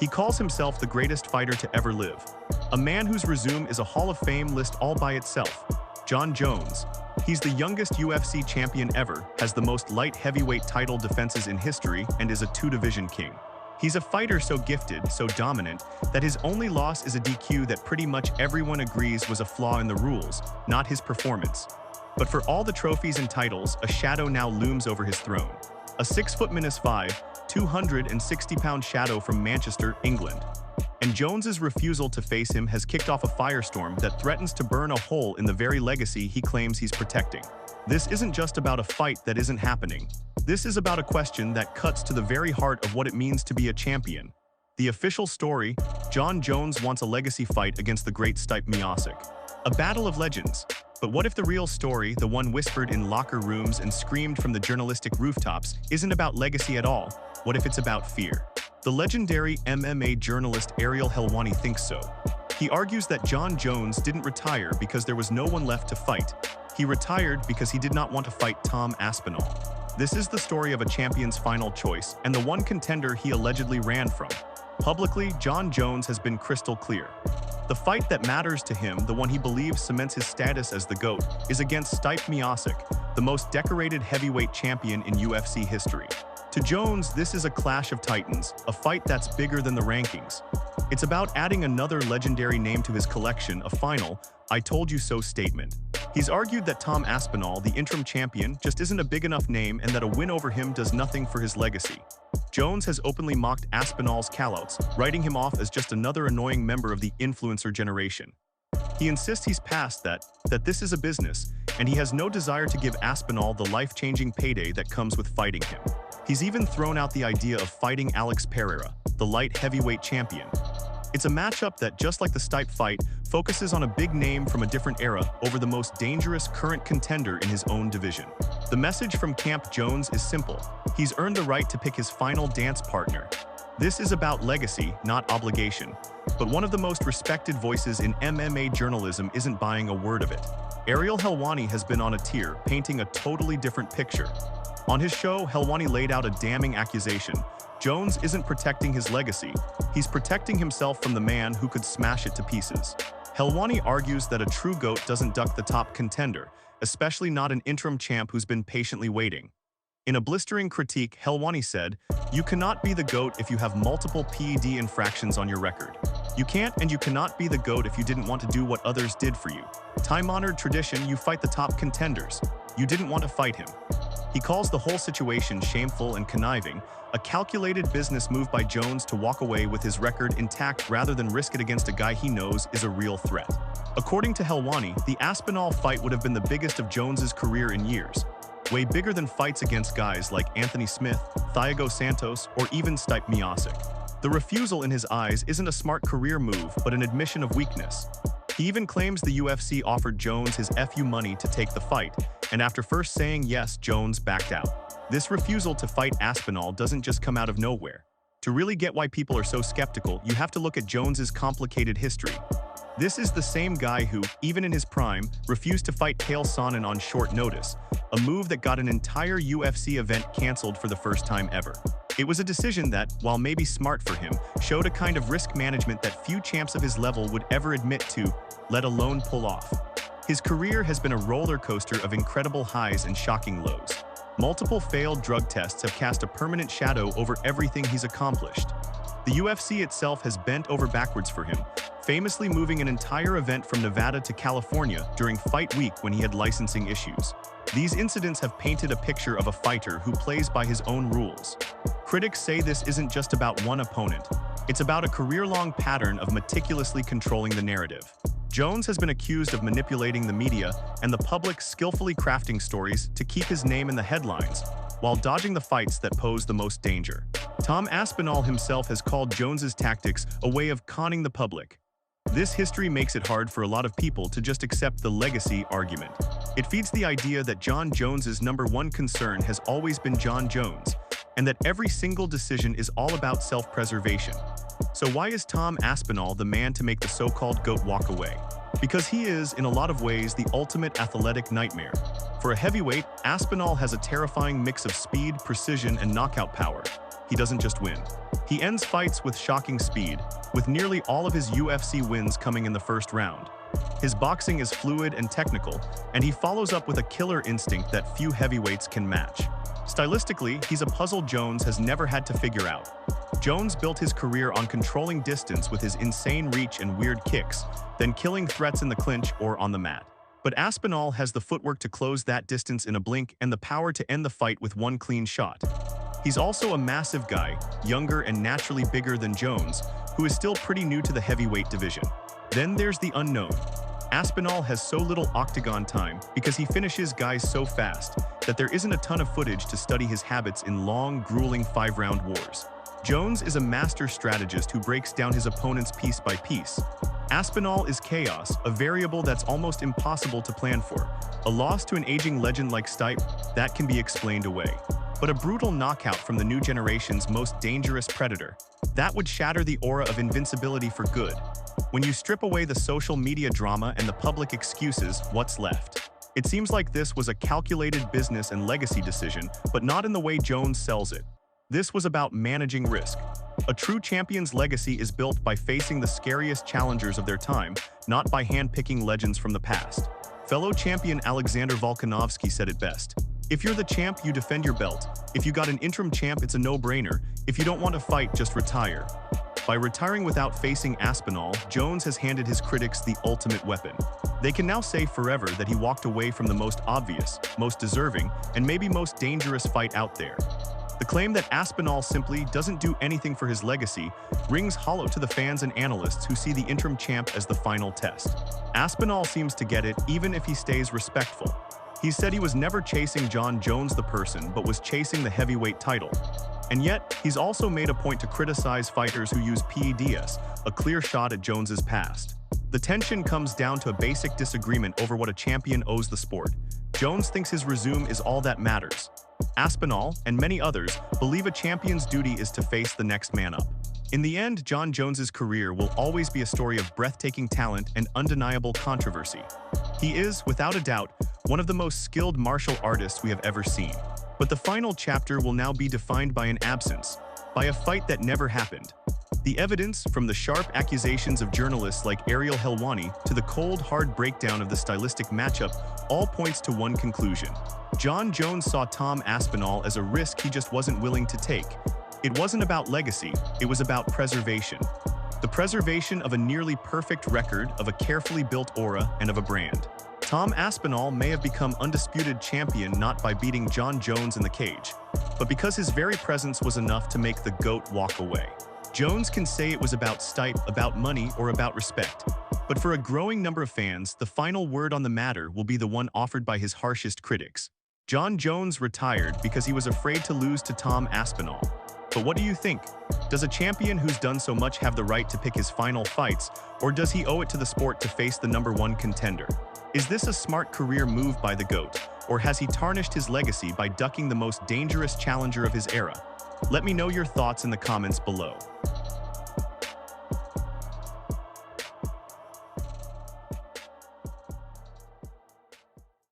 He calls himself the greatest fighter to ever live. A man whose resume is a Hall of Fame list all by itself. Jon Jones. He's the youngest UFC champion ever, has the most light heavyweight title defenses in history, and is a two-division king. He's a fighter so gifted, so dominant, that his only loss is a DQ that pretty much everyone agrees was a flaw in the rules, not his performance. But for all the trophies and titles, a shadow now looms over his throne. A 6'5", 260-pound shadow from Manchester, England. And Jones's refusal to face him has kicked off a firestorm that threatens to burn a hole in the very legacy he claims he's protecting. This isn't just about a fight that isn't happening. This is about a question that cuts to the very heart of what it means to be a champion. The official story: Jon Jones wants a legacy fight against the great Stipe Miocic. A battle of legends. But what if the real story, the one whispered in locker rooms and screamed from the journalistic rooftops, isn't about legacy at all? What if it's about fear? The legendary MMA journalist Ariel Helwani thinks so. He argues that Jon Jones didn't retire because there was no one left to fight. He retired because he did not want to fight Tom Aspinall. This is the story of a champion's final choice and the one contender he allegedly ran from. Publicly, Jon Jones has been crystal clear. The fight that matters to him, the one he believes cements his status as the GOAT, is against Stipe Miocic, the most decorated heavyweight champion in UFC history. To Jones, this is a clash of titans, a fight that's bigger than the rankings. It's about adding another legendary name to his collection, a final, "I told you so" statement. He's argued that Tom Aspinall, the interim champion, just isn't a big enough name and that a win over him does nothing for his legacy. Jones has openly mocked Aspinall's callouts, writing him off as just another annoying member of the influencer generation. He insists he's past that this is a business, and he has no desire to give Aspinall the life-changing payday that comes with fighting him. He's even thrown out the idea of fighting Alex Pereira, the light heavyweight champion. It's a matchup that, just like the Stipe fight, focuses on a big name from a different era over the most dangerous current contender in his own division. The message from Camp Jones is simple. He's earned the right to pick his final dance partner. This is about legacy, not obligation. But one of the most respected voices in MMA journalism isn't buying a word of it. Ariel Helwani has been on a tear, painting a totally different picture. On his show, Helwani laid out a damning accusation. Jones isn't protecting his legacy, he's protecting himself from the man who could smash it to pieces. Helwani argues that a true GOAT doesn't duck the top contender, especially not an interim champ who's been patiently waiting. In a blistering critique, Helwani said, "You cannot be the GOAT if you have multiple PED infractions on your record. You can't and you cannot be the GOAT if you didn't want to do what others did for you. Time-honored tradition, you fight the top contenders. You didn't want to fight him." He calls the whole situation shameful and conniving, a calculated business move by Jones to walk away with his record intact rather than risk it against a guy he knows is a real threat. According to Helwani, the Aspinall fight would have been the biggest of Jones's career in years, way bigger than fights against guys like Anthony Smith, Thiago Santos, or even Stipe Miocic. The refusal in his eyes isn't a smart career move, but an admission of weakness. He even claims the UFC offered Jones his FU money to take the fight, and after first saying yes, Jones backed out. This refusal to fight Aspinall doesn't just come out of nowhere. To really get why people are so skeptical, you have to look at Jones's complicated history. This is the same guy who, even in his prime, refused to fight Chael Sonnen on short notice, a move that got an entire UFC event canceled for the first time ever. It was a decision that, while maybe smart for him, showed a kind of risk management that few champs of his level would ever admit to, let alone pull off. His career has been a roller coaster of incredible highs and shocking lows. Multiple failed drug tests have cast a permanent shadow over everything he's accomplished. The UFC itself has bent over backwards for him, famously moving an entire event from Nevada to California during fight week when he had licensing issues. These incidents have painted a picture of a fighter who plays by his own rules. Critics say this isn't just about one opponent. It's about a career-long pattern of meticulously controlling the narrative. Jones has been accused of manipulating the media and the public, skillfully crafting stories to keep his name in the headlines, while dodging the fights that pose the most danger. Tom Aspinall himself has called Jones's tactics a way of conning the public. This history makes it hard for a lot of people to just accept the legacy argument. It feeds the idea that Jon Jones's #1 concern has always been Jon Jones, and that every single decision is all about self-preservation. So why is Tom Aspinall the man to make the so-called GOAT walk away? Because he is, in a lot of ways, the ultimate athletic nightmare. For a heavyweight, Aspinall has a terrifying mix of speed, precision, and knockout power. he doesn't just win. He ends fights with shocking speed, with nearly all of his UFC wins coming in the first round. His boxing is fluid and technical, and he follows up with a killer instinct that few heavyweights can match. Stylistically, he's a puzzle Jones has never had to figure out. Jones built his career on controlling distance with his insane reach and weird kicks, then killing threats in the clinch or on the mat. But Aspinall has the footwork to close that distance in a blink and the power to end the fight with one clean shot. He's also a massive guy, younger and naturally bigger than Jones, who is still pretty new to the heavyweight division. Then there's the unknown. Aspinall has so little octagon time because he finishes guys so fast that there isn't a ton of footage to study his habits in long, grueling 5-round wars. Jones is a master strategist who breaks down his opponents piece by piece. Aspinall is chaos, a variable that's almost impossible to plan for. A loss to an aging legend like Stipe, that can be explained away. But a brutal knockout from the new generation's most dangerous predator, that would shatter the aura of invincibility for good. When you strip away the social media drama and the public excuses, what's left? It seems like this was a calculated business and legacy decision, but not in the way Jones sells it. This was about managing risk. A true champion's legacy is built by facing the scariest challengers of their time, not by handpicking legends from the past. Fellow champion Alexander Volkanovski said it best. If you're the champ, you defend your belt. If you got an interim champ, it's a no-brainer. If you don't want to fight, just retire. By retiring without facing Aspinall, Jones has handed his critics the ultimate weapon. They can now say forever that he walked away from the most obvious, most deserving, and maybe most dangerous fight out there. The claim that Aspinall simply doesn't do anything for his legacy rings hollow to the fans and analysts who see the interim champ as the final test. Aspinall seems to get it even if he stays respectful. He said he was never chasing Jon Jones the person, but was chasing the heavyweight title. And yet, he's also made a point to criticize fighters who use PEDs, a clear shot at Jones's past. The tension comes down to a basic disagreement over what a champion owes the sport. Jones thinks his resume is all that matters. Aspinall, and many others, believe a champion's duty is to face the next man up. In the end, Jon Jones's career will always be a story of breathtaking talent and undeniable controversy. He is, without a doubt, one of the most skilled martial artists we have ever seen. But the final chapter will now be defined by an absence, by a fight that never happened. The evidence, from the sharp accusations of journalists like Ariel Helwani to the cold, hard breakdown of the stylistic matchup, all points to one conclusion. Jon Jones saw Tom Aspinall as a risk he just wasn't willing to take. It wasn't about legacy, it was about preservation. The preservation of a nearly perfect record, of a carefully built aura, and of a brand. Tom Aspinall may have become undisputed champion not by beating Jon Jones in the cage, but because his very presence was enough to make the GOAT walk away. Jones can say it was about Stipe, about money, or about respect. But for a growing number of fans, the final word on the matter will be the one offered by his harshest critics. Jon Jones retired because he was afraid to lose to Tom Aspinall. But what do you think? Does a champion who's done so much have the right to pick his final fights, or does he owe it to the sport to face the #1 contender? Is this a smart career move by the GOAT, or has he tarnished his legacy by ducking the most dangerous challenger of his era? Let me know your thoughts in the comments below.